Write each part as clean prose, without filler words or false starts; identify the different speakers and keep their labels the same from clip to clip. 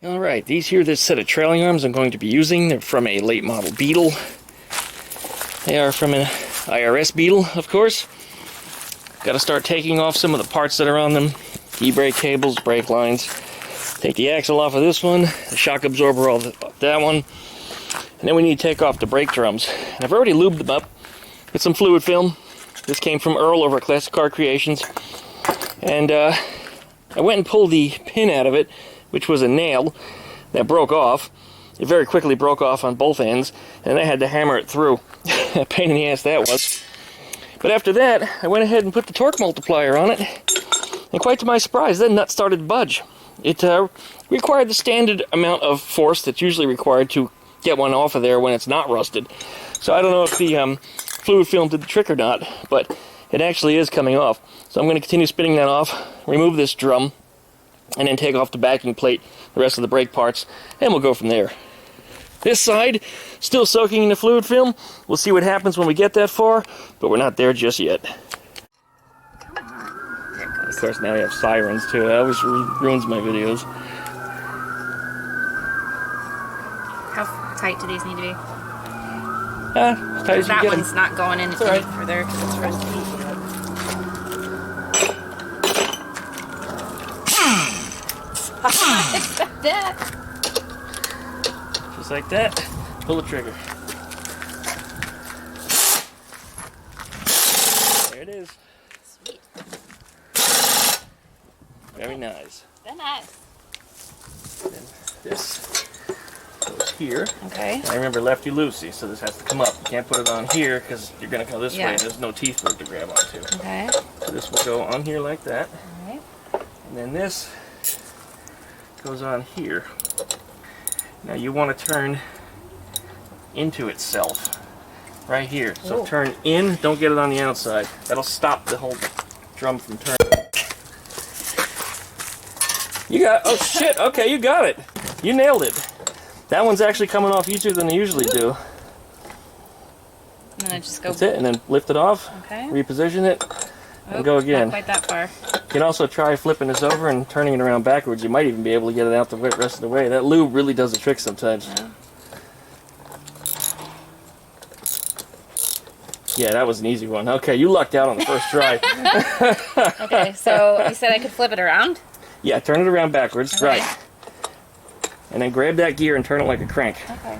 Speaker 1: Alright, these here, this set of trailing arms I'm going to be using. They're from a late model Beetle. They are from an IRS Beetle, of course. Got to start taking off some of the parts that are on them. E-brake cables, brake lines. Take the axle off of this one, the shock absorber off that one. And then we need to take off the brake drums. And I've already lubed them up with some fluid film. This came from Earl over at Classic Car Creations. And I went and pulled the pin out of it, which was a nail that broke off. It very quickly broke off on both ends, and I had to hammer it through. A pain in the ass that was. But after that, I went ahead and put the torque multiplier on it, and quite to my surprise, that nut started to budge. It required the standard amount of force that's usually required to get one off of there when it's not rusted. So I don't know if the fluid film did the trick or not, but it actually is coming off. So I'm going to continue spinning that off, remove this drum, and then take off the backing plate, the rest of the brake parts, and we'll go from there. This side, still soaking in the fluid film. We'll see what happens when we get that far, but we're not there just yet. Of course, now we have sirens too. That always ruins my videos.
Speaker 2: How tight do these need to be?
Speaker 1: As tight as you
Speaker 2: that
Speaker 1: get
Speaker 2: one's
Speaker 1: them.
Speaker 2: not going in any further because it's rusty. Expect that.
Speaker 1: Just like that. Pull the trigger. There it is.
Speaker 2: Sweet.
Speaker 1: Very nice.
Speaker 2: Very nice.
Speaker 1: And this goes here.
Speaker 2: Okay.
Speaker 1: I remember lefty loosey, so this has to come up. You can't put it on here because you're going to go this way and there's no teeth for it to grab onto.
Speaker 2: Okay.
Speaker 1: So this will go on here like that.
Speaker 2: Alright.
Speaker 1: And then this goes on here. Now you want to turn into itself right here. So turn in, don't get it on the outside. That'll stop the whole drum from turning. You got, oh shit, okay, you got it. You nailed it. That one's actually coming off easier than they usually do.
Speaker 2: And then I just go.
Speaker 1: That's it, and then lift it off,
Speaker 2: Okay.
Speaker 1: reposition it, and go again.
Speaker 2: Not quite that far.
Speaker 1: You can also try flipping this over and turning it around backwards. You might even be able to get it out the rest of the way. That lube really does the trick sometimes.
Speaker 2: Yeah.
Speaker 1: Yeah, that was an easy one. Okay, you lucked out on the first try.
Speaker 2: Okay, so you said I could flip it around?
Speaker 1: Yeah, turn it around backwards.
Speaker 2: Okay.
Speaker 1: Right. And then grab that gear and turn it like a crank.
Speaker 2: Okay.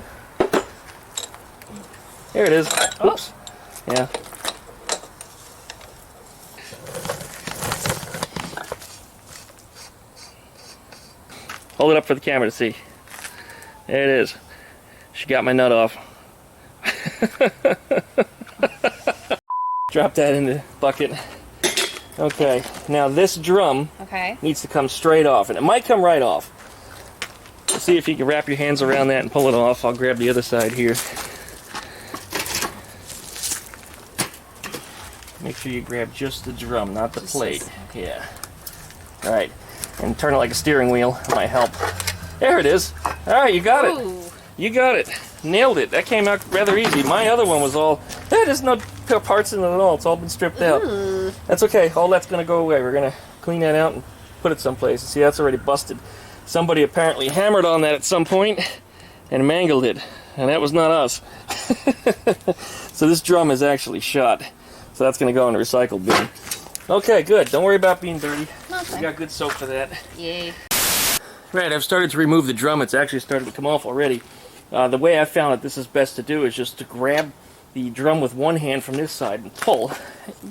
Speaker 1: There it is. Oops. Yeah. Hold it up for the camera to see. There it is. She got my nut off. Drop that in the bucket. Okay, now this drum needs to come straight off, and it might come right off. See if you can wrap your hands around that and pull it off. I'll grab the other side here. Make sure you grab just the drum, not the plate. Yeah. Alright. And turn it like a steering wheel. It might help. There it is. Alright, you got it. You got it. Nailed it. That came out rather easy. My other one was all... there's no parts in it at all. It's all been stripped out. That's okay. All that's going to go away. We're going to clean that out and put it someplace. See, that's already busted. Somebody apparently hammered on that at some point and mangled it. And that was not us. So this drum is actually shot. So that's going to go in the recycle bin. Okay, good. Don't worry about being dirty.
Speaker 2: Okay.
Speaker 1: We got good soap for that.
Speaker 2: Yay.
Speaker 1: Right, I've started to remove the drum. It's actually started to come off already. The way I found that this is best to do is just to grab the drum with one hand from this side and pull.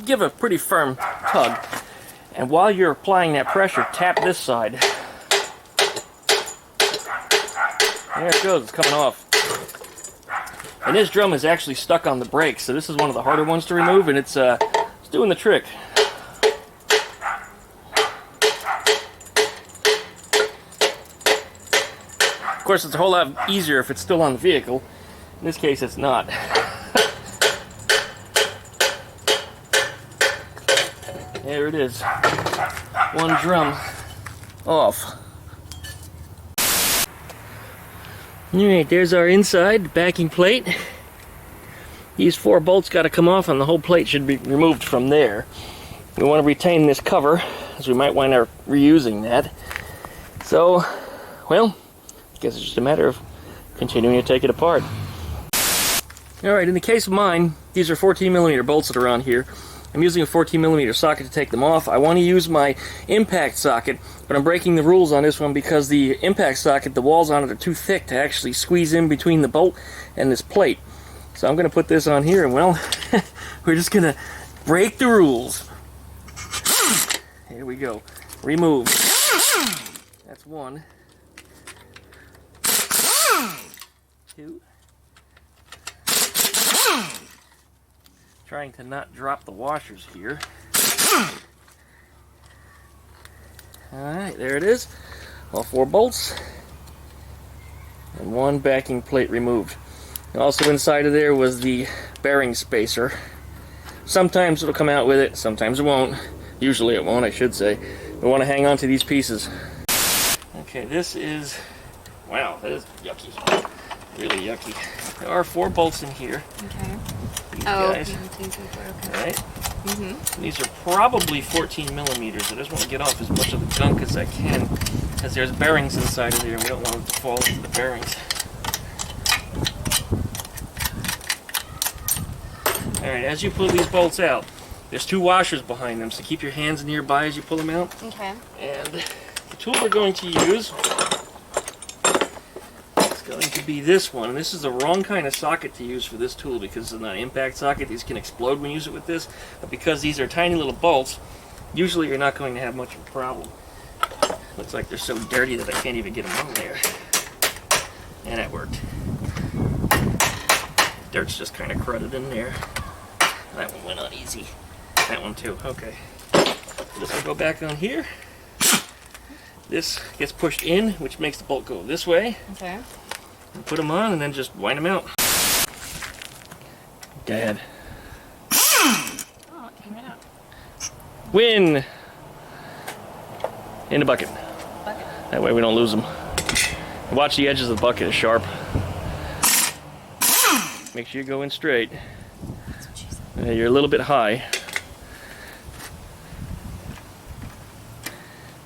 Speaker 1: Give a pretty firm tug. And while you're applying that pressure, tap this side. There it goes. It's coming off. And this drum is actually stuck on the brake, so this is one of the harder ones to remove, and it's doing the trick. Of course, it's a whole lot easier if it's still on the vehicle. In this case, it's not. There it is. One drum off. Alright, there's our inside backing plate. These 4 bolts got to come off and the whole plate should be removed from there. We want to retain this cover, as we might wind up reusing that. So, well, guess it's just a matter of continuing to take it apart. Alright, in the case of mine, these are 14mm bolts that are on here. I'm using a 14mm socket to take them off. I want to use my impact socket, but I'm breaking the rules on this one because the impact socket, the walls on it are too thick to actually squeeze in between the bolt and this plate. So I'm going to put this on here, and well, we're just going to break the rules. Here we go. Remove. That's one. Two. Trying to not drop the washers here. Alright, there it is. All 4 bolts. And 1 backing plate removed. And also inside of there was the bearing spacer. Sometimes it'll come out with it, sometimes it won't. Usually it won't, I should say. We want to hang on to these pieces. Okay, this is... wow, that is yucky. Really yucky. There are 4 bolts in here.
Speaker 2: Okay.
Speaker 1: These guys.
Speaker 2: 1, 2, 3, 4, okay.
Speaker 1: Right?
Speaker 2: Mm-hmm.
Speaker 1: These are probably 14mm. I just want to get off as much of the gunk as I can, because there's bearings inside of there, and we don't want them to fall into the bearings. Alright, as you pull these bolts out, there's 2 washers behind them, so keep your hands nearby as you pull them out.
Speaker 2: Okay.
Speaker 1: And the tool we're going to use is going to be this one. And this is the wrong kind of socket to use for this tool because it's an impact socket. These can explode when you use it with this. But because these are tiny little bolts, usually you're not going to have much of a problem. Looks like they're so dirty that I can't even get them on there. And that worked. Dirt's just kind of crudted in there. That one went on easy. That one too. Okay. This will go back on here. This gets pushed in, which makes the bolt go this way.
Speaker 2: Okay.
Speaker 1: And put them on and then just wind them out. Go ahead.
Speaker 2: Oh, it came right out.
Speaker 1: Win! In the bucket.
Speaker 2: Bucket.
Speaker 1: That way we don't lose them. Watch the edges of the bucket, it's sharp. Make sure you go in straight.
Speaker 2: That's what she said.
Speaker 1: You're a little bit high.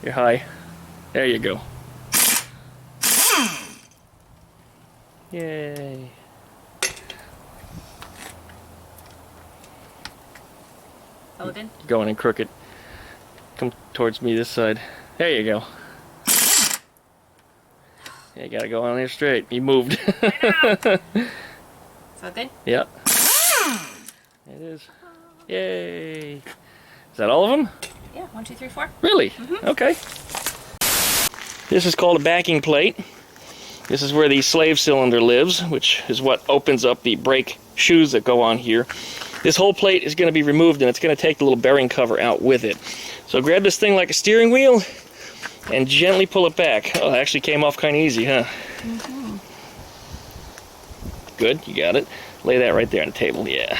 Speaker 1: You're high. There you go. Yay.
Speaker 2: Hold it in.
Speaker 1: Going in crooked. Come towards me this side. There you go. Yeah, you gotta go on there straight. You moved.
Speaker 2: Is that good?
Speaker 1: Yep. It is. Yay. Is that all of them?
Speaker 2: Yeah, 1, 2, 3, 4.
Speaker 1: Really?
Speaker 2: Mm-hmm.
Speaker 1: Okay. This is called a backing plate. This is where the slave cylinder lives, which is what opens up the brake shoes that go on here. This whole plate is going to be removed, and it's going to take the little bearing cover out with it. So grab this thing like a steering wheel and gently pull it back. Oh, it actually came off kind of easy, huh?
Speaker 2: Mm-hmm.
Speaker 1: Good, you got it. Lay that right there on the table, yeah.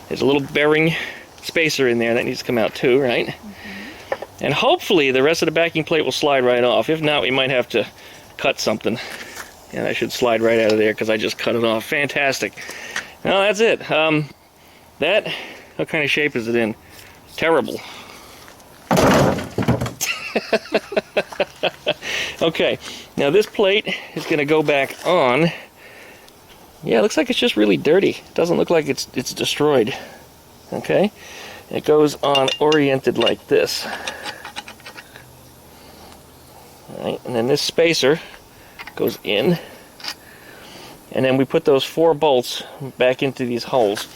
Speaker 1: There's a little bearing spacer in there that needs to come out too, right? Mm-hmm. And hopefully the rest of the backing plate will slide right off. If not, we might have to cut something. And that should slide right out of there because I just cut it off. Fantastic. Well, that's it. What kind of shape is it in? Terrible. Okay, now this plate is going to go back on. Yeah, it looks like it's just really dirty. It doesn't look like it's destroyed. Okay, it goes on oriented like this. All right, and then this spacer goes in, and then we put those 4 bolts back into these holes.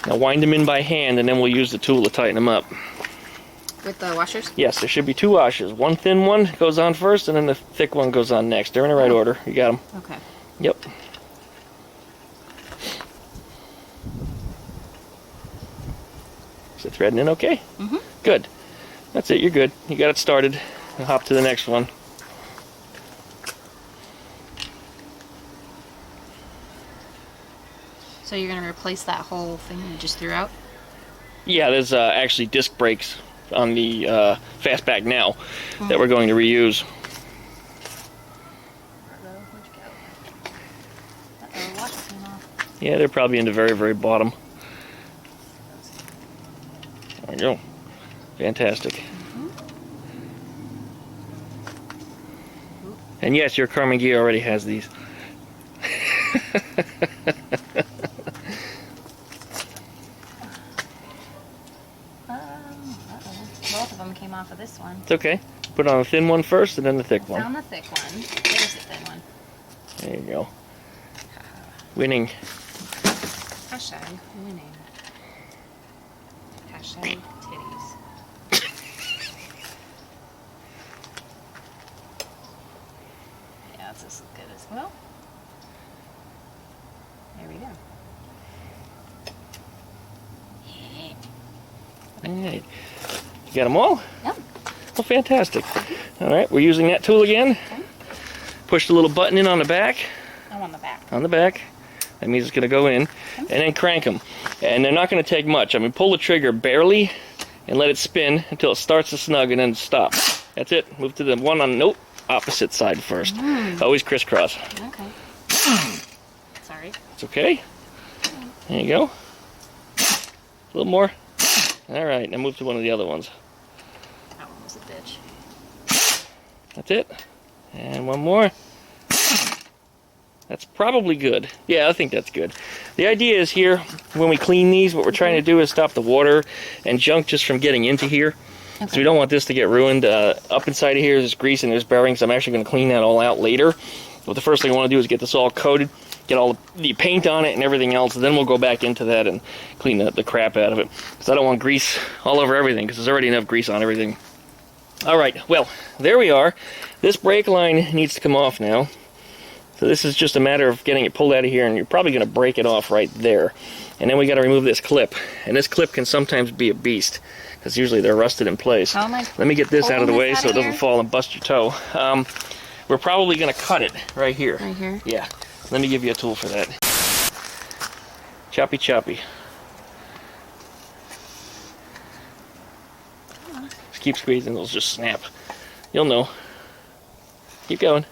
Speaker 1: Now wind them in by hand, and then we'll use the tool to tighten them up.
Speaker 2: With the washers?
Speaker 1: Yes, there should be 2 washers. One thin one goes on first, and then the thick one goes on next. They're in the right order. You got them.
Speaker 2: Okay.
Speaker 1: Yep. Is it threading in okay?
Speaker 2: Mm-hmm.
Speaker 1: Good. That's it, you're good. You got it started. I'll hop to the next one.
Speaker 2: So you're going to replace that whole thing you just threw out?
Speaker 1: Yeah, there's actually disc brakes on the Fastback now that we're going to reuse. Yeah, they're probably in the very, very bottom. There we go. Fantastic. And yes, your Carmen Ghia already has these.
Speaker 2: Both of them came off of this one.
Speaker 1: It's okay. Put on the thin one first and then the thick one.
Speaker 2: Found the thick one. There's the thin one.
Speaker 1: There you go. Winning.
Speaker 2: Hashtag winning. Hashtag titties. Yeah, that's as good as well. There we go.
Speaker 1: Alright. You got them all?
Speaker 2: Yep.
Speaker 1: Well, fantastic. Alright, we're using that tool again.
Speaker 2: Okay.
Speaker 1: Push the little button in on the back.
Speaker 2: Oh, on the back.
Speaker 1: On the back. That means it's going to go in. And then crank them. And they're not going to take much. I mean, pull the trigger barely and let it spin until it starts to snug and then stop. That's it. Move to the one on the opposite side first. Always crisscross.
Speaker 2: Okay. Sorry.
Speaker 1: It's okay. There you go. A little more. Alright, now move to one of the other ones.
Speaker 2: That one was a bitch.
Speaker 1: That's it. And one more. That's probably good. Yeah, I think that's good. The idea is here, when we clean these, what we're trying to do is stop the water and junk just from getting into here. Okay. So we don't want this to get ruined. Up inside of here, there's grease and there's bearings. I'm actually going to clean that all out later. But the first thing I want to do is get this all coated, get all the paint on it and everything else, and then we'll go back into that and clean the crap out of it. Because I don't want grease all over everything, because there's already enough grease on everything. Alright, well, there we are. This brake line needs to come off now. So this is just a matter of getting it pulled out of here, and you're probably going to break it off right there. And then we got to remove this clip. And this clip can sometimes be a beast, because usually they're rusted in place. Let me get this out of the way so it doesn't fall and bust your toe. We're probably going to cut it right here.
Speaker 2: Right here?
Speaker 1: Yeah. Let me give you a tool for that. Choppy choppy. Just keep squeezing, they'll just snap. You'll know. Keep going.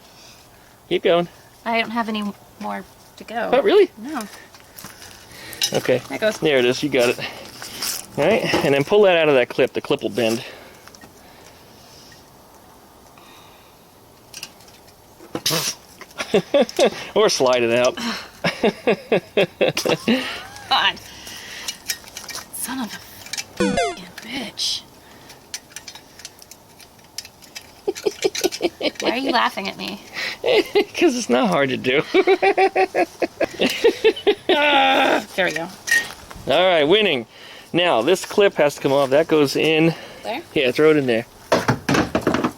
Speaker 1: Keep going.
Speaker 2: I don't have any more to go.
Speaker 1: Oh, really?
Speaker 2: No.
Speaker 1: Okay.
Speaker 2: There it goes.
Speaker 1: There it is, you got it. Alright, and then pull that out of that clip. The clip will bend. Or slide it out.
Speaker 2: God. Son of a fucking bitch. Why are you laughing at me?
Speaker 1: Because it's not hard to do.
Speaker 2: There we go.
Speaker 1: Alright, winning. Now, this clip has to come off. That goes in.
Speaker 2: There?
Speaker 1: Yeah, throw it in there.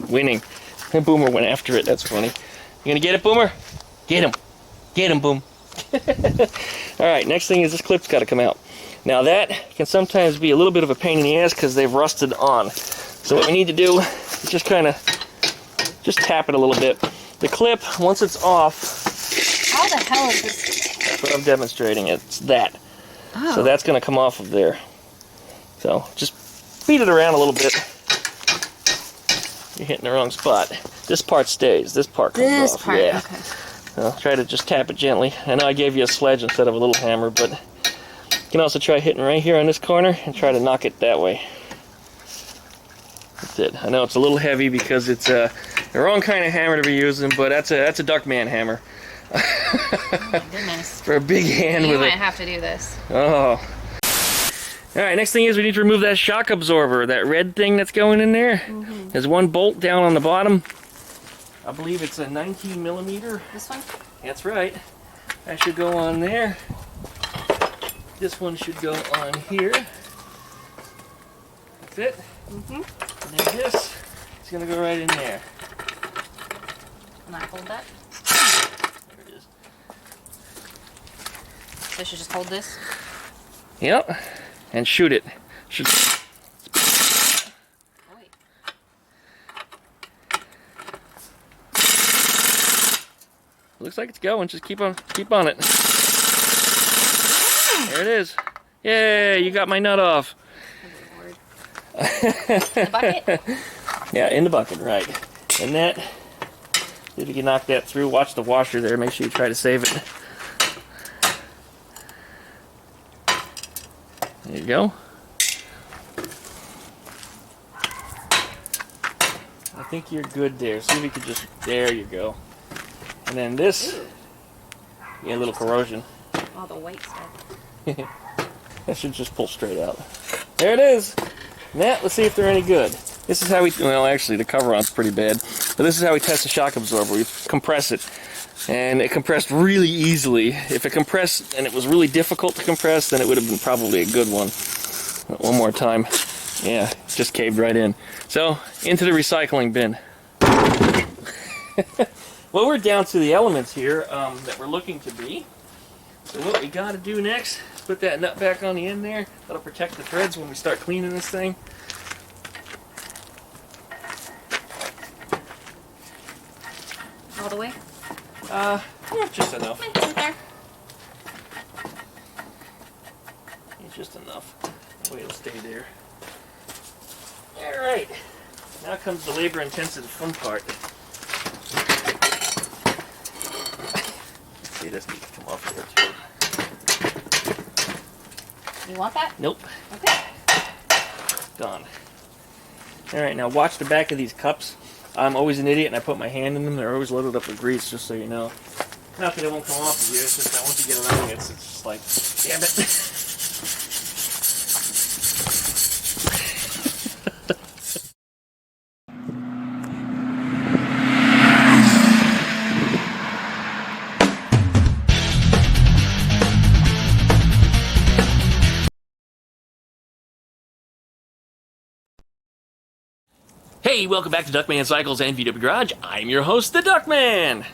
Speaker 1: Winning. And Boomer went after it. That's funny. You gonna get it, Boomer? Get him. Get him, Boom. Alright, next thing is this clip's got to come out. Now that can sometimes be a little bit of a pain in the ass because they've rusted on. So what we need to do is just kind of tap it a little bit. The clip, once it's off...
Speaker 2: How the hell is this?
Speaker 1: That's what I'm demonstrating. It's that.
Speaker 2: Oh.
Speaker 1: So that's going to come off of there. So just beat it around a little bit. You're hitting the wrong spot. This part stays. This part comes off.
Speaker 2: This part,
Speaker 1: yeah.
Speaker 2: okay.
Speaker 1: So try to just tap it gently. I know I gave you a sledge instead of a little hammer, but you can also try hitting right here on this corner and try to knock it that way. That's it. I know it's a little heavy because it's the wrong kind of hammer to be using, but that's a Duckman hammer.
Speaker 2: Oh my goodness.
Speaker 1: For a big hand
Speaker 2: You
Speaker 1: with
Speaker 2: might
Speaker 1: it.
Speaker 2: have to do this.
Speaker 1: Oh. Alright, next thing is we need to remove that shock absorber, that red thing that's going in there. There's one bolt down on the bottom. I believe it's a 19 millimeter.
Speaker 2: This one?
Speaker 1: That's right. That should go on there. This one should go on here. That's it. And then this is going to go right in there.
Speaker 2: Can I hold that?
Speaker 1: There it is.
Speaker 2: So I should just hold this?
Speaker 1: Yep. And shoot it. Should...
Speaker 2: Oh, wait.
Speaker 1: Looks like it's going. Just keep on it. There it is. Yay! You got my nut off.
Speaker 2: In the bucket?
Speaker 1: Yeah, in the bucket, right. And that, if you can knock that through, watch the washer there. Make sure you try to save it. There you go. think you're good there. See if you could just, there you go. And then this, yeah, a little corrosion.
Speaker 2: All the white stuff.
Speaker 1: That should just pull straight out. There it is. Now, let's see if they're any good. This is how we, well, actually, the cover on's pretty bad. But this is how we test the shock absorber. We compress it. And it compressed really easily. If it compressed and it was really difficult to compress, then it would have been probably a good one. One more time. Yeah, it just caved right in. So, into the recycling bin. Well, we're down to the elements here that we're looking to be. So what we got to do next is put that nut back on the end there. That'll protect the threads when we start cleaning this thing.
Speaker 2: All the way?
Speaker 1: Yeah, just enough.
Speaker 2: Right there.
Speaker 1: It's just enough. That way it'll stay there. Alright. Now comes the labor-intensive fun part. Let's see, this needs to come off here too.
Speaker 2: You want that?
Speaker 1: Nope.
Speaker 2: Okay.
Speaker 1: Done. Alright, now watch the back of these cups. I'm always an idiot and I put my hand in them. They're always loaded up with grease, just so you know. Not that it won't come off of you, it's just that once you get around it, it's just like, damn it. Hey, welcome back to DuckmanCycles and VW Garage. I'm your host, the Duckman.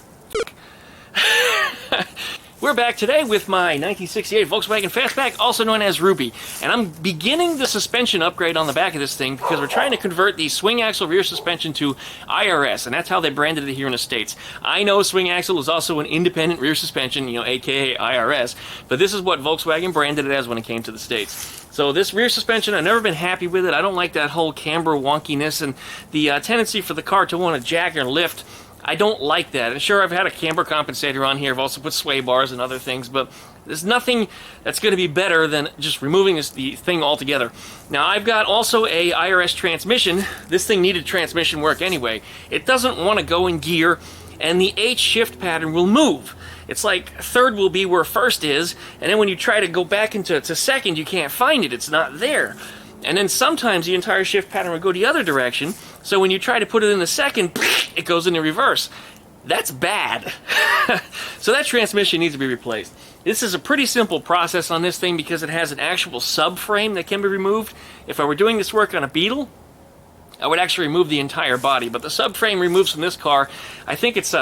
Speaker 1: We're back today with my 1968 Volkswagen Fastback, also known as Ruby. And I'm beginning the suspension upgrade on the back of this thing because we're trying to convert the swing axle rear suspension to IRS, and that's how they branded it here in the States. I know swing axle is also an independent rear suspension, you know, aka IRS, but this is what Volkswagen branded it as when it came to the States. So this rear suspension, I've never been happy with it. I don't like that whole camber wonkiness and the tendency for the car to want to jack or lift. I don't like that. And sure, I've had a camber compensator on here. I've also put sway bars and other things, but there's nothing that's going to be better than just removing the thing altogether. Now, I've got also a Irs transmission. This thing needed transmission work anyway. It doesn't want to go in gear, and the H shift pattern will move. It's like third will be where first is, and then when you try to go back into second, you can't find it. It's not there. And then sometimes the entire shift pattern will go the other direction, so when you try to put it in the second, it goes in the reverse. That's bad. So that transmission needs to be replaced. This is a pretty simple process on this thing because it has an actual subframe that can be removed. If I were doing this work on a Beetle, I would actually remove the entire body, but the subframe removes from this car, I think it's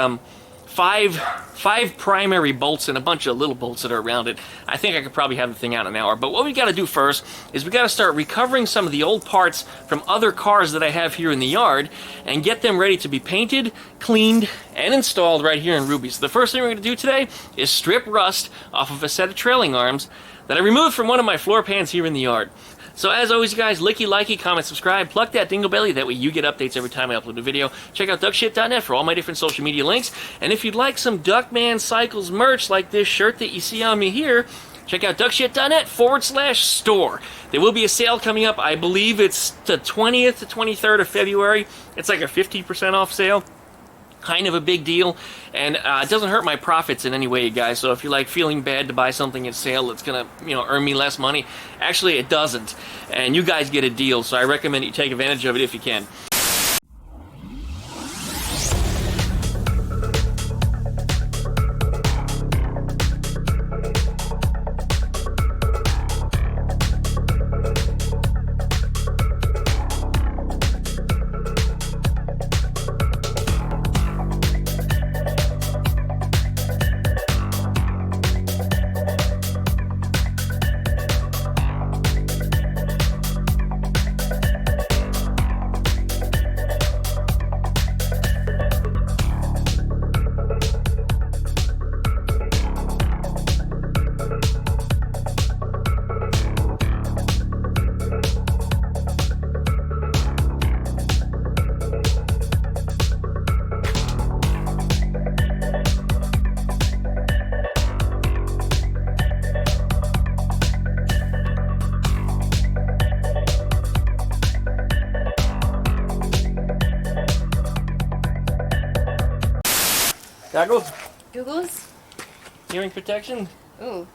Speaker 1: five primary bolts and a bunch of little bolts that are around it. I think I could probably have the thing out in an hour. But what we got to do first is we got to start recovering some of the old parts from other cars that I have here in the yard and get them ready to be painted, cleaned, and installed right here in Ruby. So the first thing we're going to do today is strip rust off of a set of trailing arms that I removed from one of my floor pans here in the yard. So as always, you guys, licky, likey, comment, subscribe, pluck that dingle belly, that way you get updates every time I upload a video. Check out duckshit.net for all my different social media links. And if you'd like some DuckmanCycles merch like this shirt that you see on me here, check out duckshit.net/store. There will be a sale coming up. I believe it's the 20th to 23rd of February. It's like a 50% off sale. Kind of a big deal, and it doesn't hurt my profits in any way, you guys. So if you're like feeling bad to buy something at sale that's gonna, earn me less money, actually it doesn't, and you guys get a deal. So I recommend you take advantage of it if you can. Goggles?
Speaker 2: Googles?
Speaker 1: Hearing protection?
Speaker 2: Ooh.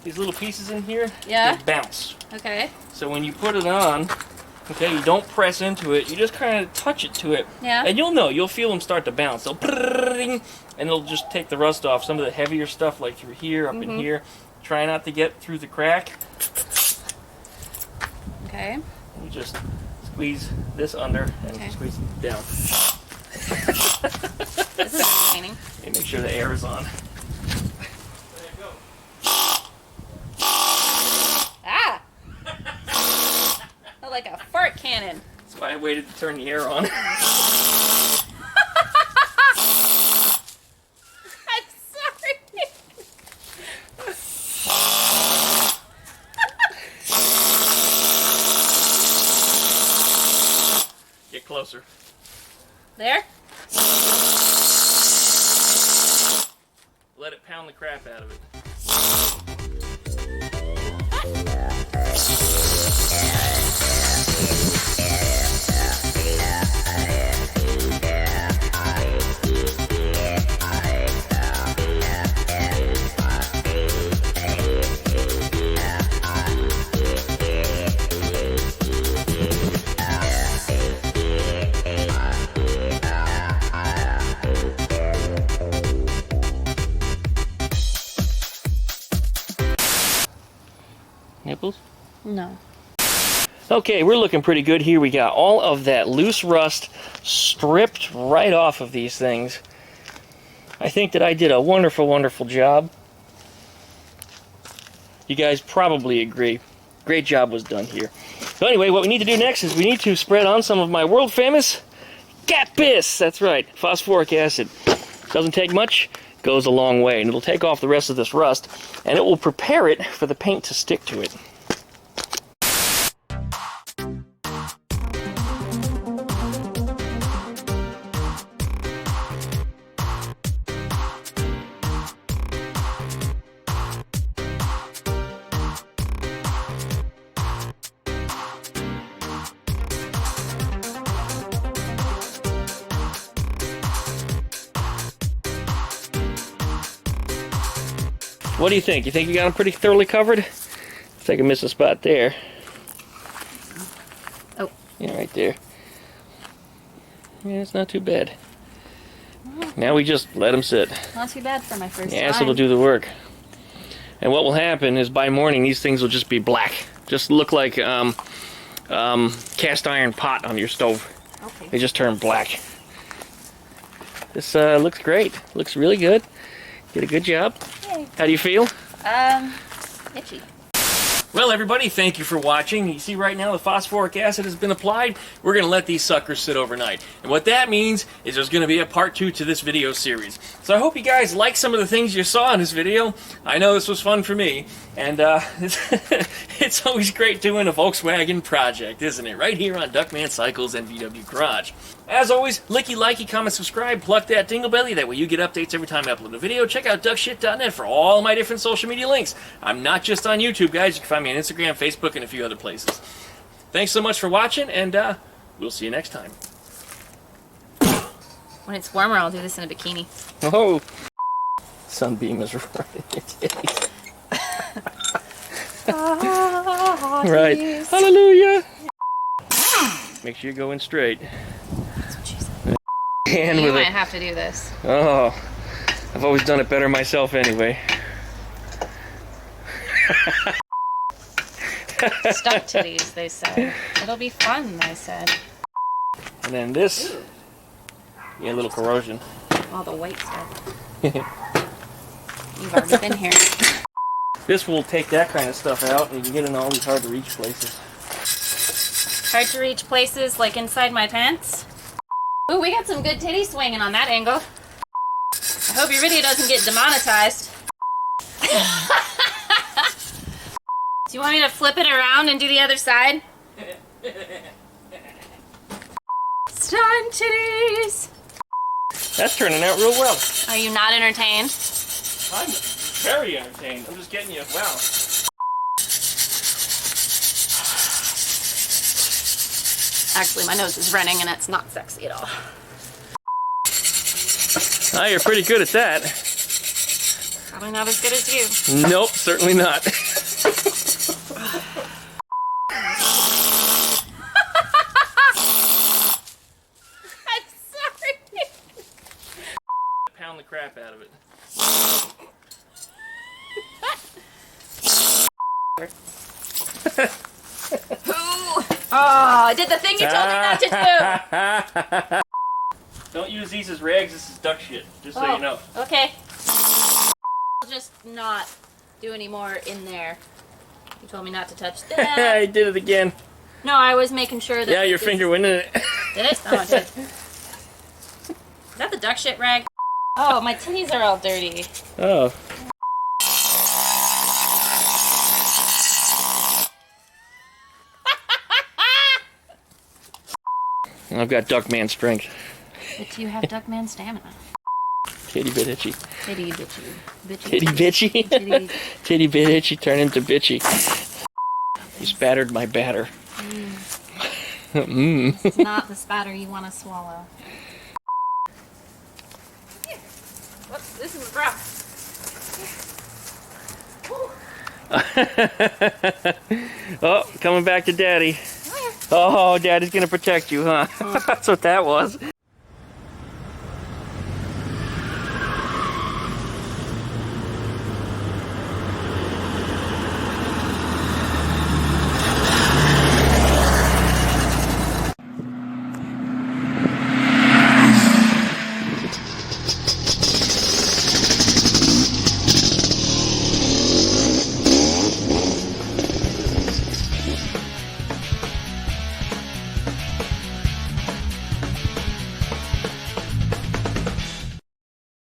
Speaker 1: These little pieces in here,
Speaker 2: Yeah.
Speaker 1: they bounce.
Speaker 2: Okay.
Speaker 1: So when you put it on, okay, you don't press into it, you just kind of touch it to it.
Speaker 2: Yeah.
Speaker 1: And you'll feel them start to bounce. They'll and it'll just take the rust off. Some of the heavier stuff like through here, up in here. Try not to get through the crack.
Speaker 2: Okay.
Speaker 1: You just squeeze this under and squeeze it down.
Speaker 2: This is entertaining.
Speaker 1: And make sure the air is on.
Speaker 2: Ah! Oh, like a fart cannon.
Speaker 1: That's why I waited to turn the air on.
Speaker 2: I'm sorry.
Speaker 1: Get closer.
Speaker 2: There?
Speaker 1: Let it pound the crap out of it. Nipples?
Speaker 2: No.
Speaker 1: Okay, we're looking pretty good here. We got all of that loose rust stripped right off of these things. I think that I did a wonderful, wonderful job. You guys probably agree. Great job was done here. So anyway, what we need to do next is we need to spread on some of my world famous cat piss. That's right, phosphoric acid. Doesn't take much, goes a long way, and it'll take off the rest of this rust, and it will prepare it for the paint to stick to it. What do you think? You think you got them pretty thoroughly covered? If I can miss a spot there.
Speaker 2: Oh.
Speaker 1: Yeah, right there. Yeah, it's not too bad. Now we just let them sit.
Speaker 2: Not too bad for my first
Speaker 1: The
Speaker 2: time.
Speaker 1: acid will do the work. And what will happen is by morning these things will just be black. Just look like cast iron pot on your stove.
Speaker 2: Okay.
Speaker 1: They just turn black. This looks great. Looks really good. Did a good job.
Speaker 2: Yay.
Speaker 1: How do you feel?
Speaker 2: Itchy.
Speaker 1: Well, everybody, thank you for watching. You see right now the phosphoric acid has been applied. We're going to let these suckers sit overnight. And what that means is there's going to be a part 2 to this video series. So I hope you guys like some of the things you saw in this video. I know this was fun for me. And it's always great doing a Volkswagen project, isn't it? Right here on DuckmanCycles and VW Garage. As always, licky, likey, comment, subscribe, pluck that dingle belly. That way you get updates every time I upload a video. Check out duckshit.net for all my different social media links. I'm not just on YouTube, guys. You can find me on Instagram, Facebook, and a few other places. Thanks so much for watching, and we'll see you next time.
Speaker 2: When it's warmer, I'll do this in a bikini.
Speaker 1: Oh, sunbeam is right in your face. Right. Hallelujah. Make sure you go in straight.
Speaker 2: That's what she said.
Speaker 1: And
Speaker 2: You
Speaker 1: with
Speaker 2: might
Speaker 1: it.
Speaker 2: have to do this.
Speaker 1: Oh, I've always done it better myself anyway.
Speaker 2: Stuck titties, they said. It'll be fun, they said.
Speaker 1: And then this, yeah, a little corrosion.
Speaker 2: All the white stuff. You've already been here.
Speaker 1: This will take that kind of stuff out, and you can get in all these hard to reach places.
Speaker 2: Hard to reach places like inside my pants. Ooh, we got some good titty swinging on that angle. I hope your video doesn't get demonetized. Do you want me to flip it around and do the other side? Stunt titties!
Speaker 1: That's turning out real well.
Speaker 2: Are you not entertained?
Speaker 1: I'm very entertained. I'm just getting you, wow.
Speaker 2: Actually, my nose is running and it's not sexy at all.
Speaker 1: Oh, you're pretty good at that.
Speaker 2: Probably not as good as you.
Speaker 1: Nope, certainly not.
Speaker 2: I'm sorry.
Speaker 1: Pound the crap out of it.
Speaker 2: Oh, I did the thing you told me not to do.
Speaker 1: Don't use these as rags, this is duck shit, just so you know.
Speaker 2: Okay. I'll just not do any more in there. You told me not to touch that.
Speaker 1: I did it again.
Speaker 2: No, I was making sure that...
Speaker 1: Yeah, your finger went in it.
Speaker 2: Did it? Oh, it did. Is that the duck shit rag? Oh, my titties are all dirty.
Speaker 1: Oh. I've got Duckman strength.
Speaker 2: But you have Duckman stamina.
Speaker 1: Titty bit itchy.
Speaker 2: Titty bitchy. Bitchy.
Speaker 1: Titty bitchy?
Speaker 2: Titty.
Speaker 1: Titty bit itchy, turn into bitchy. You spattered my batter.
Speaker 2: It's not the spatter you want to swallow. Here. Whoops, this is rough.
Speaker 1: Oh, coming back to Daddy. Oh, Daddy's gonna protect you, huh? That's what that was.